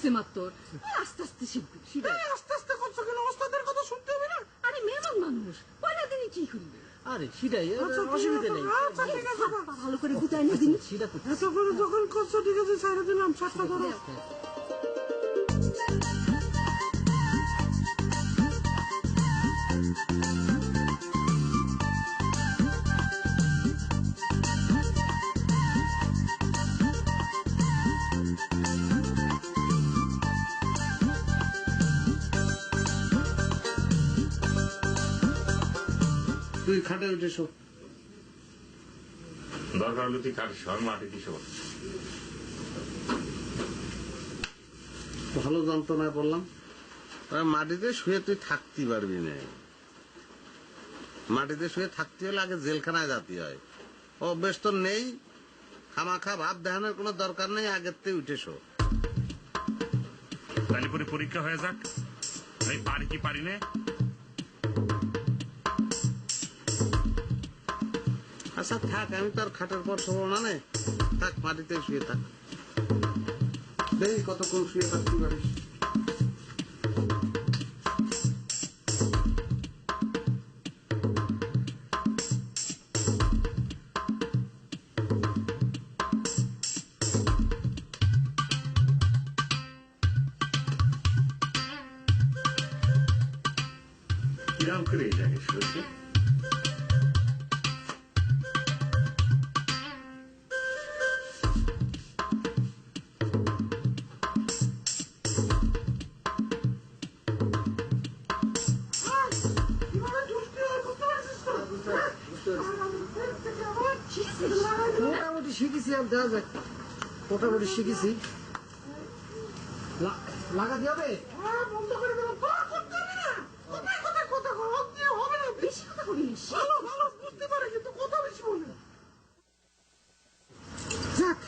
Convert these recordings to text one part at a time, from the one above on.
হয়েছে মাত্র, আস্তে আস্তে শিখবে। আস্তে আস্তে করছো কেন? ওস্তাদের কথা শুনতে হবে না? আরে মেহমান মানুষ, পয়লা দিনই কি করবে? আরে সেটাই, অসুবিধা নেই। ভালো করে গুটাই নিয়ে দিন। সেটা এত করে যখন করছো ঠিক আছে, ছেড়ে দিলাম, চেষ্টা করো। তুই খাটে উঠে শো। দরকার হলে তুই কার সর মাঠে কি শোন। ভালো যন্ত্রণায় বললাম, মাটিতে শুয়ে তুই থাকতে পারবি না। মাটিতে শুয়ে থাকতে হলে আগে জেলখানায় যেতে হয়। অভ্যেস তো নেই, খামাখা ভাব দেখানোর কোনো দরকার নেই, আগের থেকে উঠে শো। তাহলে পরে পরীক্ষা হয়ে যাক, এই পারি কি পারি না। আচ্ছা থাক, আমি তো আর খাটের পর শোবো না, থাক মাটিতে শুয়ে থাক, দেখি কতক্ষণ শুয়ে থাকতে পারিস। কিরাম করে এই জায়গায় শুয়েছে। মোটামুটি শিখেছি, আর দেওয়া যাক, মোটামুটি শিখেছি। লাগা দিয়ে হবে? বন্ধ করে দেবো, করতে হবে না। কোথায় কোথায় কথা কো, হবে না, বেশি কথা বলিস। ভালো ভালো বুঝতে পারে, কিন্তু কথা বেশি বলে। যাক,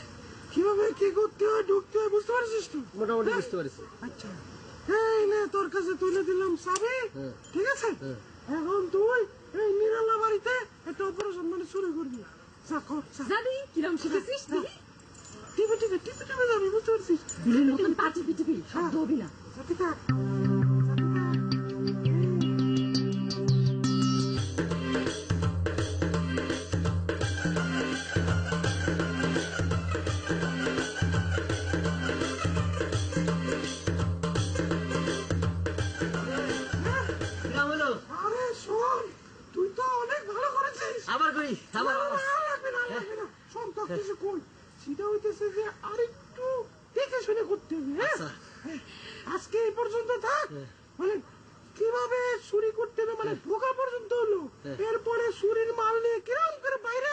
কিভাবে কি করতে হয়, ঢুকতে হয় বুঝতে পারছিস তো? মোটামুটি বুঝতে পারছি। আচ্ছা, এই নে তোর কাছে তুলে দিলাম চাবি, ঠিক আছে? এখন তুই এই নিরালা বাড়িতে একটা অপারেশন মানে শুরু করবি। যাবি কিরম শিখেছিস? টিপে টিপে টিপে টিপে যাবি, বুঝতে পারছিস? দিলের মতন পা টিপি টিপি, শব্দ হবি না। ঠিক আছে। আরে শোন, তুই তো অনেক ভালো করেছিস। আবার করি, আবার লাগবে না, লাগবে না। শোন তো কিছু কই, সেটা হইতেছে যে আরেকটু দেখে শুনে করতে হবে। হ্যাঁ, আজকে এই পর্যন্ত থাক, মানে কিভাবে চুরি করতে হবে, মানে ঢোকা পর্যন্ত